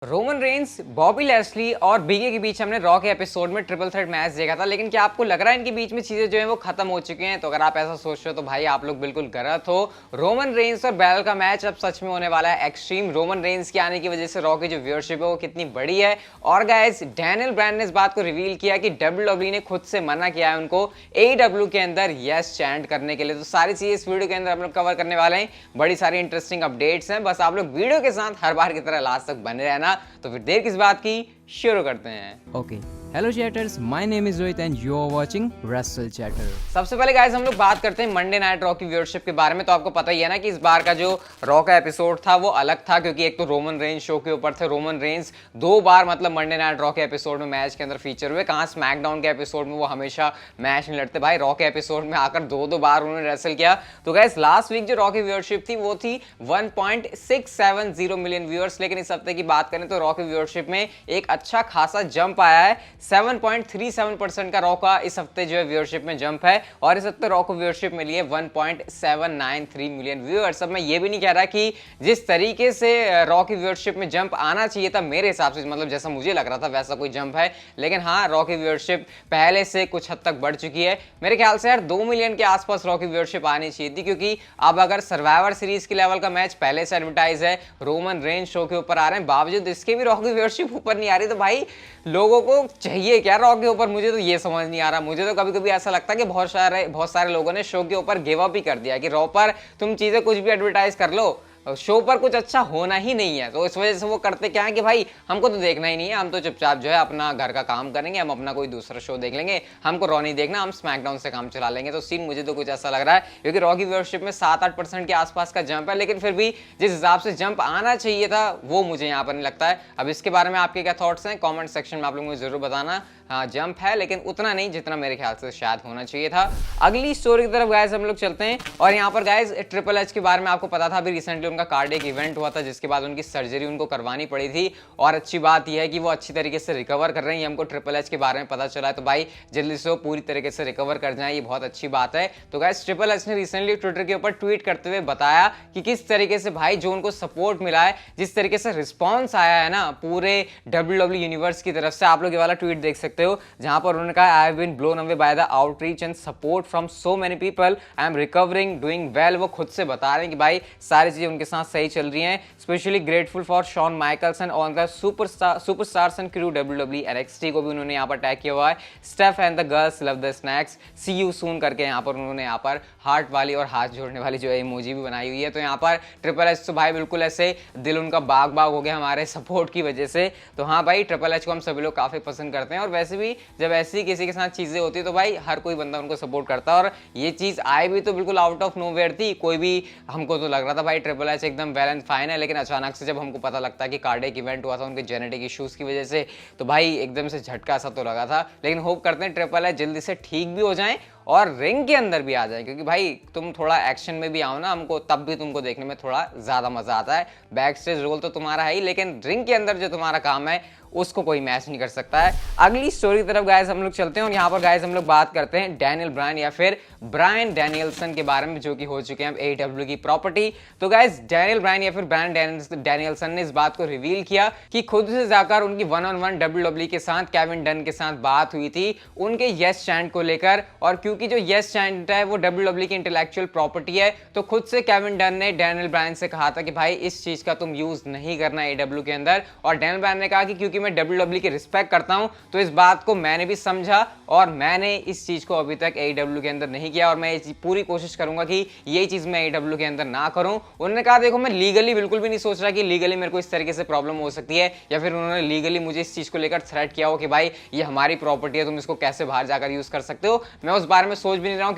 Roman Reigns, Bobby लैस्ली और BK के बीच हमने रॉ के एपिसोड में ट्रिपल थ्रेट मैच देखा था। लेकिन क्या आपको लग रहा है इनके बीच में चीजें जो है वो खत्म हो चुकी हैं? तो अगर आप ऐसा सोच रहे हो तो भाई आप लोग बिल्कुल गलत हो। रोमन रेंस और बैरल का मैच अब सच में होने वाला है एक्सट्रीम। रोमन रेंस के आने की वजह से रॉ की जो व्यूअरशिप है वो कितनी बड़ी है। और गाइस, डैनियल ब्रायन ने इस बात को रिवील किया कि डब्ल्यूडब्ल्यूई ने खुद से मना किया है उनको एईडब्ल्यू के अंदर यस चैंट करने के लिए। तो सारी चीजें इस वीडियो के अंदर हम लोग कवर करने वाले हैं। बड़ी सारी इंटरेस्टिंग अपडेट्स हैं, बस आप लोग वीडियो के साथ हर बार की तरह लास्ट तक बने रहना। तो फिर देर किस बात की, शुरू करते हैं। Okay. Hello chatters, my name is Rohit and you are watching Wrestle Chatter. सबसे पहले गाइस हम लोग बात करते हैं मंडे नाइट रॉ की व्यूअरशिप के बारे में। तो आपको पता ही है ना कि इस बार का जो रॉ का एपिसोड था वो अलग था, क्योंकि एक तो रोमन रेंस शो के ऊपर थे। रोमन रेंस दो बार मतलब मंडे नाइट रॉ के एपिसोड में मैच के अंदर फीचर हुए। कहाँ स्मैकडाउन के एपिसोड में वो हमेशा मैच नहीं लड़ते, भाई रॉ के एपिसोड में आकर दो बार उन्होंने रेसल किया। तो गाइस लास्ट वीक जो रॉ की व्यूअरशिप थी वो थी 1.670 मिलियन व्यूअर्स। लेकिन इस हफ्ते की बात करें तो रॉ की व्यूअरशिप में एक अच्छा खासा जंप आया है। 7.37% का रॉ का इस हफ्ते जो है व्यूअरशिप में जंप है। और इस हफ्ते रॉ को व्यूअरशिप मिली है 1.793 मिलियन व्यूअर्स। अब मैं ये भी नहीं कह रहा कि जिस तरीके से रॉ की व्यूअरशिप में जंप आना चाहिए था, मेरे हिसाब से मतलब जैसा मुझे लग रहा था वैसा कोई जंप है। लेकिन हाँ, रॉ की व्यूअरशिप पहले से कुछ हद तक बढ़ चुकी है। मेरे ख्याल से यार 2 मिलियन के आसपास रॉ की व्यूअरशिप आनी चाहिए थी, क्योंकि अब अगर सर्वाइवर सीरीज के लेवल का मैच पहले से एडवर्टाइज है, रोमन रेंस शो के ऊपर आ रहे हैं, बावजूद इसके भी रॉ की व्यूअरशिप ऊपर नहीं आ रही। तो भाई लोगों को चाहिए क्या रॉ के ऊपर? मुझे तो ये समझ नहीं आ रहा। मुझे तो कभी कभी ऐसा लगता है कि बहुत सारे लोगों ने शो के ऊपर गिव अप ही कर दिया कि रॉ पर तुम चीजें कुछ भी एडवर्टाइज कर लो, शो पर कुछ अच्छा होना ही नहीं है। तो इस वजह से वो करते क्या है कि भाई हमको तो देखना ही नहीं है, हम तो चुपचाप जो है अपना घर का काम करेंगे, हम अपना कोई दूसरा शो देख लेंगे, हमको रॉ नहीं देखना, हम स्मैकडाउन से काम चला लेंगे। तो सीन मुझे तो कुछ ऐसा लग रहा है, क्योंकि रॉ की व्यूअरशिप में 7-8% के आसपास का जंप है। लेकिन फिर भी जिस हिसाब से जंप आना चाहिए था वो मुझे यहाँ पर नहीं लगता है। अब इसके बारे में आपके क्या थॉट्स हैं कॉमेंट सेक्शन में आप लोग मुझे जरूर बताना। हाँ, जंप है लेकिन उतना नहीं जितना मेरे ख्याल से शायद होना चाहिए था। अगली स्टोरी की तरफ गाइस हम लोग चलते हैं। और यहाँ पर गाइस ट्रिपल एच के बारे में आपको पता था, अभी रिसेंटली उनका कार्डियक इवेंट हुआ था, जिसके बाद उनकी सर्जरी उनको करवानी पड़ी थी। और अच्छी बात यह है कि वो अच्छी तरीके से रिकवर कर रहे हैं। हमको ट्रिपल एच के बारे में पता चला है, तो भाई जल्दी से वो पूरी तरीके से रिकवर कर जाए, ये बहुत अच्छी बात है। तो गाइस ट्रिपल एच ने रिसेंटली ट्विटर के ऊपर ट्वीट करते हुए बताया कि किस तरीके से भाई जो उनको सपोर्ट मिला है, जिस तरीके से रिस्पॉन्स आया है ना पूरे डब्ल्यूडब्ल्यू यूनिवर्स की तरफ से। आप लोग ये वाला ट्वीट देख सकते हो जहां पर उन्होंने कहा, I have been blown away by the outreach and support from so many people, I am recovering, doing well. वो खुद से बता रहे हैं कि भाई सारी चीजें उनके साथ सही चल रही हैं। Specially grateful for Shawn Michaels and on the superstars and crew WWE NXT को भी उन्होंने यहाँ पर टैग किया हुआ है। Steph and the girls love the snacks, see you soon करके यहाँ पर उन्होंने यहाँ पर हार्ट वाली और हाथ जोड़ने वाली जो है इमोजी भी बनाई हुई है। तो यहाँ पर ट्रिपल एच तो भाई बिल्कुल ऐसे दिल उनका बाग बाग हो गया हमारे सपोर्ट की वजह से। तो हाँ भाई, ट्रिपल एच को हम सभी लोग काफी पसंद करते हैं। और वैसे भी जब ऐसी किसी के साथ चीजें होती है तो भाई हर कोई बंदा उनको सपोर्ट करता है। और ये चीज आई भी तो बिल्कुल आउट ऑफ नोवेयर थी। कोई भी हमको तो लग रहा था भाई ट्रिपल एच एकदम वेल एंड फाइन है, लेकिन अचानक से जब हमको पता लगता है कि कार्डियक इवेंट हुआ था उनके जेनेटिक इश्यूज की वजह से, तो भाई एकदम से झटका सा तो लगा था। लेकिन होप करते हैं ट्रिपल एच जल्दी से ठीक भी हो जाए और रिंग के अंदर भी आ जाए, क्योंकि भाई तुम थोड़ा एक्शन में भी आओ ना, हमको तब भी तुमको देखने में थोड़ा ज्यादा मजा आता है। बैक स्टेज रोल तो तुम्हारा है ही, लेकिन रिंग के अंदर जो तुम्हारा काम है उसको कोई मैच नहीं कर सकता है। अगली स्टोरी की तरफ गाइस हम लोग चलते हैं। और यहाँ पर गाइस हम लोग बात करते हैं डैनियल ब्रायन या फिर ब्रायन डैनियल्सन के बारे में, जो कि हो चुके हैं एईडब्ल्यू की प्रॉपर्टी। तो गाइस डैनियल ब्रायन या फिर ब्रायन डैनियल्सन ने इस बात को रिवील किया कि खुद से जाकर उनकी 1-on-1 डब्ल्यूडब्ल्यू के साथ केविन डन के साथ बात हुई थी उनके यस चैंट को लेकर। और क्योंकि जो यस चैंट है वो डब्ल्यूडब्ल्यू की इंटेलेक्चुअल प्रॉपर्टी है, तो खुद से केविन डन ने डैनियल ब्रायन से कहा था कि भाई इस चीज का तुम यूज नहीं करना एईडब्ल्यू के अंदर। और डैनियल ब्रायन ने कहा कि क्योंकि मैं डब्ल्यूडब्ल्यू की रिस्पेक्ट करता हूं तो इस बात को मैंने भी समझा और मैंने इस चीज को अभी तक एईडब्ल्यू के अंदर नहीं किया, और मैं पूरी कोशिश करूंगा कि ये चीज मैं एईडब्ल्यू के अंदर ना करूं। उन्होंने कहा देखो, मैं लीगली बिल्कुल भी नहीं सोच रहा कि लीगली मेरे को इस तरीके से प्रॉब्लम हो सकती है, या फिर उन्होंने लीगली मुझे इस चीज को लेकर थ्रेट किया हो कि भाई ये हमारी प्रॉपर्टी है, तुम इसको कैसे बाहर जाकर यूज कर सकते हो। मैं उस बारे में सोच भी नहीं रहा हूं,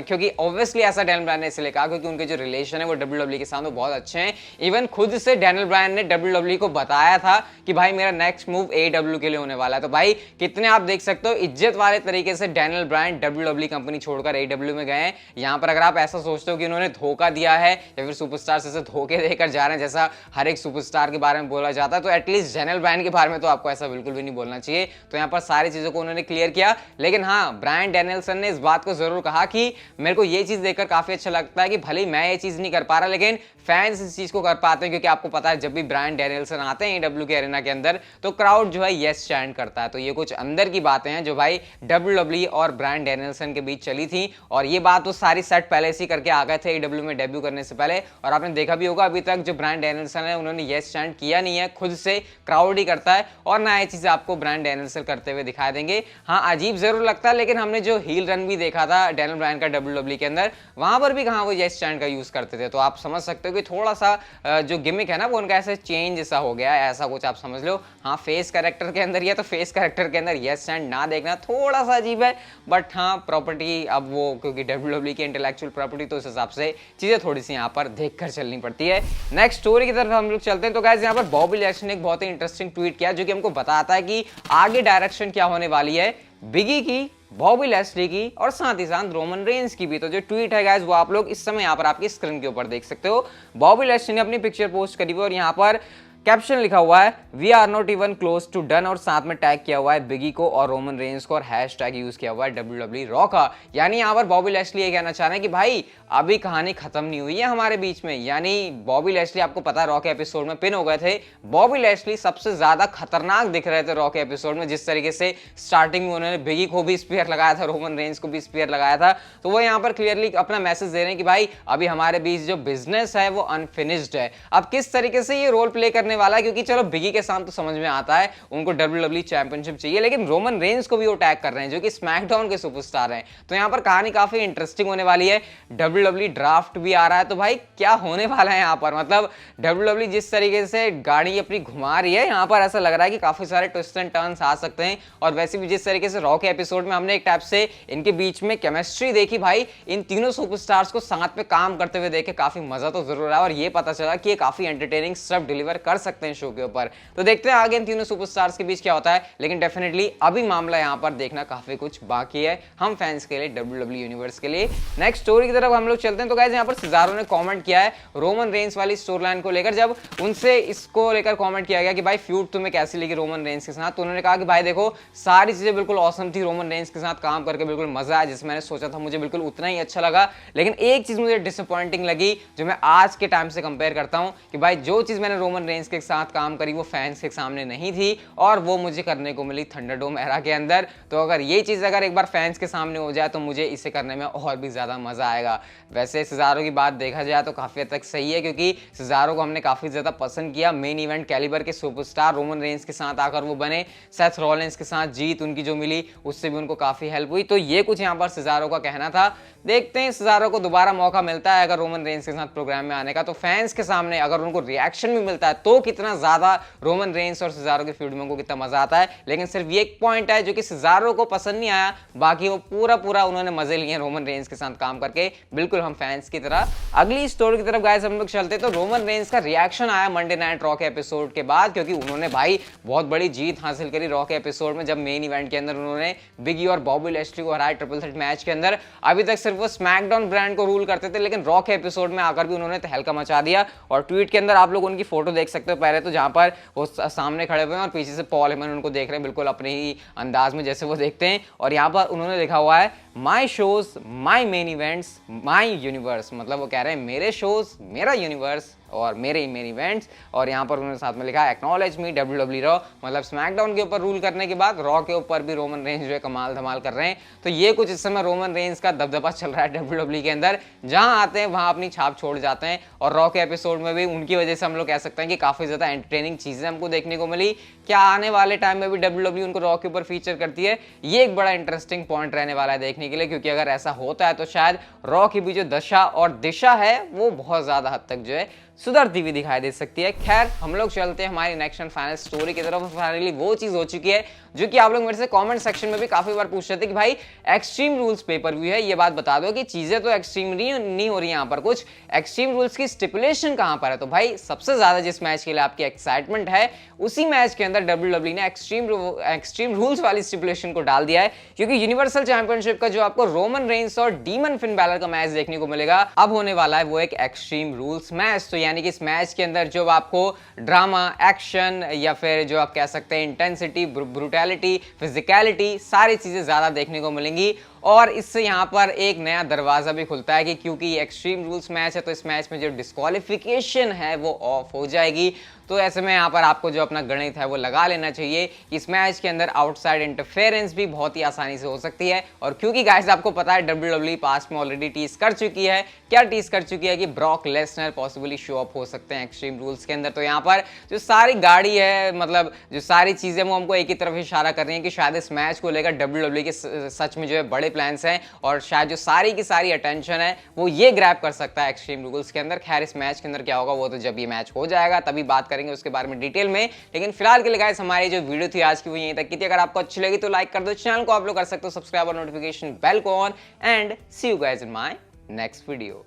क्योंकि ऑब्वियसली ऐसा डैनियल ब्रायन ने इसलिए कहा क्योंकि उनके जो रिलेशन है वो डब्ल्यूडब्ल्यू के साथ वो बहुत अच्छे हैं। इवन खुद से डैनियल ब्रायन ने डब्ल्यूडब्ल्यू को बताया था कि भाई मेरा नेक्स्ट मूव एईडब्ल्यू के लिए होने वाला है। तो भाई कितने आप देख सकते हो इज्जत वाले तरीके से डैनियल ब्रायन डब्ल्यूडब्ल्यू कंपनी छोड़कर एईडब्ल्यू में गए हैं। यहाँ पर अगर आप ऐसा सोचते हो कि उन्होंने धोखा दिया है या फिर सुपरस्टार से धोखे देकर जा रहे हैं जैसा हर एक सुपरस्टार के बारे में बोला जाता है, तो एटलीस्ट डैनियल ब्रायन के बारे में तो आपको ऐसा बिल्कुल भी नहीं बोलना चाहिए। तो यहाँ पर सारी चीजों को उन्होंने क्लियर किया। लेकिन हाँ, ब्रायन डैनियल्सन ने इस बात को जरूर कहा कि मेरे को ये चीज देखकर काफी अच्छा लगता है कि भले ही मैं ये चीज नहीं कर पा रहा, लेकिन फैंस इस चीज को कर पाते हैं, क्योंकि आपको पता है जब भी ब्रायन डैनियल्सन आते हैं AEW के एरेना के अंदर तो क्राउड जो है यस चैंट करता है। तो ये कुछ अंदर की बातें हैं जो भाई WWE और ब्रायन डैनियल्सन के बीच चली थी, और ये बात तो सारी सेट पहले से करके आ गए थे AEW में डेब्यू करने से पहले। और आपने देखा भी होगा अभी तक जो ब्रायन डैनियल्सन है उन्होंने यस चैंट किया नहीं है, खुद से क्राउड ही करता है, और ना ये चीजें आपको ब्रायन डैनियल्सन करते हुए दिखाई देंगे। हाँ, अजीब जरूर लगता है, लेकिन हमने जो हील रन भी देखा था डैनियल ब्रायन का WWE के अंदर, वहां पर भी कहां वो यस चैंट का यूज करते थे। तो आप समझ सकते हो कि थोड़ा सा जो गिमिक है ना वो उनका ऐसे चेंज जैसा हो गया है, ऐसा कुछ आप समझ लो। हाँ, फेस कैरेक्टर के अंदर ये तो फेस कैरेक्टर के अंदर यस चैंट ना देखना थोड़ा सा अजीब है, बट हाँ प्रॉपर्टी अब वो क्योंकि WWE की इंटेलेक्चुअल प्रॉपर्टी, तो उस हिसाब से चीजें थोड़ी सी यहाँ पर देख कर चलनी पड़ती है। नेक्स्ट स्टोरी की तरफ हम लोग चलते हैं। तो गाइस यहाँ पर बॉबी लैशली ने एक बहुत ही इंटरेस्टिंग ट्वीट किया जो कि हमको बताता है कि आगे डायरेक्शन क्या होने वाली है बिगी की, बॉबी लैशली की और साथ ही साथ रोमन रेंस की भी। तो जो ट्वीट है गाइस वो आप लोग इस समय यहाँ पर आपकी स्क्रीन के ऊपर देख सकते हो। बॉबी लैशली ने अपनी पिक्चर पोस्ट करी हुई और यहाँ पर कैप्शन लिखा हुआ है we are not even close to done, और साथ में टैग किया हुआ है बिगी को और रोमन रेंस को, और हैशटैग यूज किया हुआ है WWE रॉ का। यानी यहाँ पर बॉबी लैशली ये कहना चाह रहे हैं कि भाई अभी कहानी खत्म नहीं हुई है हमारे बीच में। यानी बॉबी लैशली आपको पता है रॉ के एपिसोड में पिन हो गए थे। बॉबी लैशली सबसे ज्यादा खतरनाक दिख रहे थे रॉ के एपिसोड में, जिस तरीके से स्टार्टिंग में उन्होंने बिगी को भी स्पीयर लगाया था, रोमन रेंस को भी स्पीयर लगाया था। तो वो यहाँ पर क्लियरली अपना मैसेज दे रहे हैं कि भाई अभी हमारे बीच जो बिजनेस है वो अनफिनिश्ड है। अब किस तरीके से ये रोल प्ले करने वाला है, क्योंकि चलो बिगी के साथ तो समझ में आता है उनको WWE चैंपियनशिप चाहिए, लेकिन रोमन रेंस को भी वो टैग कर रहे हैं जो कि स्मैकडाउन के सुपरस्टार हैं। तो यहाँ पर कहानी काफी इंटरेस्टिंग होने वाली है। WWE ड्राफ्ट भी आ रहा है, तो भाई क्या होने वाला है यहाँ पर। मतलब WWE जिस तरीके से गाड़ी अपनी घुमा रही है, यहाँ पर ऐसा लग रहा है कि काफी सारे ट्विस्ट एंड टर्न्स आ सकते हैं। और वैसे भी जिस तरीके से रॉ के एपिसोड में हमने एक टाइप से इनके बीच में केमिस्ट्री देखी, भाई इन तीनों सुपरस्टार्स को साथ में काम करते हुए देखे काफी मजा तो जरूर आया, और ये पता चला कि ये काफी एंटरटेनिंग स्टफ डिलीवर कर सकते हैं शो के ऊपर। तो देखते हैं आगे इन तीनों सुपरस्टार्स के बीच क्या होता है, लेकिन डेफिनेटली अभी मामला यहाँ पर देखना काफी कुछ बाकी है हम फैंस के लिए, WWE यूनिवर्स के लिए। नेक्स्ट स्टोरी की तरफ हम लोग चलते हैं। तो गाइस यहाँ पर सिजारो ने कमेंट किया है रोमन रेंस वाली स्टोरी लाइन को लेकर। जब उनसे इसको लेकर कमेंट किया गया कि भाई फ्यूड तुम्हें कैसी लगी रोमन रेंस के साथ, तो उन्होंने कहा कि भाई देखो सारी चीजें बिल्कुल ऑसम थी, रोमन रेंस के साथ काम करके बिल्कुल मजा आया, जिस मैंने सोचा था मुझे बिल्कुल उतना ही अच्छा लगा। लेकिन एक चीज मुझे डिसअपॉइंटिंग लगी जो मैं आज के टाइम से कंपेयर करता हूं कि भाई जो चीज मैंने रोमन रेंस के साथ काम करी वो फैंस के सामने नहीं थी, और वो मुझे करने को मिली थंडरडोम एरा के अंदर। तो अगर ये चीज अगर एक बार फैंस के सामने हो जाए तो मुझे इसे करने में और भी ज्यादा मजा आएगा। वैसे सिजारो की बात देखा जाए तो काफी हद तक सही है, क्योंकि सिजारो को हमने काफी ज्यादा पसंद किया। मेन इवेंट कैलिबर के सुपरस्टार रोमन रेंस के साथ आकर वो बने, सेथ रॉलिंस के साथ जीत उनकी जो मिली उससे भी उनको काफी हेल्प हुई। तो ये कुछ यहाँ पर सिजारो का कहना था। देखते हैं सिजारो को दोबारा मौका मिलता है अगर रोमन रेंस के साथ प्रोग्राम में आने का, तो फैंस के सामने अगर उनको रिएक्शन भी मिलता है तो कितना ज्यादा रोमन रेंस और सिजारो के फ्यूड में उनको कितना मजा आता है। लेकिन सिर्फ ये एक पॉइंट है जो कि सिजारो को पसंद नहीं आया, बाकी वो पूरा उन्होंने मजे लिए रोमन रेंस के साथ काम करके, बिल्कुल हम फैंस की तरह। अगली स्टोरी की तरफ गाइस हम लोग चलते। तो रोमन रेंस का रिएक्शन आया मंडे नाइट रॉ के एपिसोड के बाद, क्योंकि उन्होंने भाई बहुत बड़ी जीत हासिल करी रॉ के एपिसोड में, जब मेन इवेंट के अंदर उन्होंने बिगी और बॉबी लैशली को हराया ट्रिपल थ्रेट मैच के अंदर। अभी तक सिर्फ वो स्मैकडाउन ब्रांड को रूल करते थे, लेकिन रॉ के एपिसोड में आकर भी उन्होंने तहलका मचा दिया। और ट्वीट के अंदर आप लोग उनकी फोटो देख सकते हो पहले तो, जहां पर वो सामने खड़े हुए हैं और पीछे से पॉल हेमन उनको देख रहे हैं बिल्कुल अपने ही अंदाज में जैसे वो देखते हैं। और यहाँ पर उन्होंने लिखा हुआ है my shows my main events my universe, मतलब वो कह रहे हैं मेरे शोज मेरा यूनिवर्स और मेरे ही मेन इवेंट्स। और यहाँ पर उन्होंने साथ में लिखा एक्नॉलेज मी WWE रॉ, मतलब स्मैकडाउन के ऊपर रूल करने के बाद रॉ के ऊपर भी रोमन रेंस जो है कमाल धमाल कर रहे हैं। तो ये कुछ इस समय रोमन रेंस का दबदबा चल रहा है WWE के अंदर, जहां आते हैं वहां अपनी छाप छोड़ जाते हैं। और रॉ के एपिसोड में भी उनकी वजह से हम लोग कह सकते हैं कि काफी ज्यादा एंटरटेनिंग चीजें हमको देखने को मिली। क्या आने वाले टाइम में भी WWE उनको रॉ के ऊपर फीचर करती है, ये एक बड़ा इंटरेस्टिंग पॉइंट रहने वाला है देखने के लिए, क्योंकि अगर ऐसा होता है तो शायद रॉ की भी जो दशा और दिशा है वो बहुत ज्यादा हद तक जो है सुधरती हुई दिखाई दे सकती है। खैर हम लोग चलते हैं हमारी नेक्स्ट एंड फाइनल स्टोरी की तरफ। फाइनली वो चीज हो चुकी है जो कि आप लोग मेरे से कमेंट सेक्शन में भी काफी बार पूछ रहे थे कि भाई एक्सट्रीम रूल्स पेपर व्यू है, ये बात बता दो कि चीजें तो एक्सट्रीम नहीं हो रही यहाँ पर, कुछ एक्सट्रीम रूल्स की स्टिपुलेशन कहां पर है। तो भाई सबसे ज्यादा जिस मैच के लिए आपकी एक्साइटमेंट है उसी मैच के अंदर WWE ने एक्सट्रीम रूल्स वाली स्टिपुलेशन को डाल दिया है, क्योंकि यूनिवर्सल चैंपियनशिप का जो आपको रोमन रेंस और डीमन फिन बैलर का मैच देखने को मिलेगा अब होने वाला है वो एक एक्सट्रीम रूल्स मैच। तो यानी कि इस मैच के अंदर जो आपको ड्रामा, एक्शन या फिर जो आप कह सकते हैं इंटेंसिटी, ब्रूटैलिटी, फिजिकलिटी, सारी चीज़ें ज़्यादा देखने को मिलेंगी। और इससे यहाँ पर एक नया दरवाज़ा भी खुलता है कि क्योंकि ये एक्सट्रीम रूल्स मैच है तो इस मैच में जो डिस्क्वालिफिकेशन है वो ऑफ हो जाएगी। तो ऐसे में यहाँ पर आपको जो अपना गणित है वो लगा लेना चाहिए कि इस मैच के अंदर आउटसाइड इंटरफेरेंस भी बहुत ही आसानी से हो सकती है। और क्योंकि गाइस आपको पता है WWE पास्ट में ऑलरेडी टीज कर चुकी है, क्या टीज कर चुकी है कि Brock Lesnar possibly show up हो सकते हैं एक्सट्रीम रूल्स के अंदर। तो यहाँ पर जो सारी गाड़ी है, मतलब जो सारी चीज़ें वो हमको एक ही तरफ इशारा कर रही हैं कि शायद इस मैच को लेकर WWE के सच में जो है बड़े प्लान्स हैं और शायद जो सारी की सारी अटेंशन है वो ये ग्रैब कर सकता है एक्सट्रीम रूल्स के अंदर। खैर इस मैच के अंदर क्या होगा वो तो जब ये मैच हो जाएगा तभी बात करेंगे उसके बारे में डिटेल में। लेकिन फिलहाल के लिए गाइस हमारी जो वीडियो थी आज की वो यहीं तक की थी। अगर आपको अच्छी लगी तो लाइक कर दो, चैनल को आप लोग कर सकते हो सब्सक्राइब और नोटिफिकेशन बेल को on, and see you guys in my next video.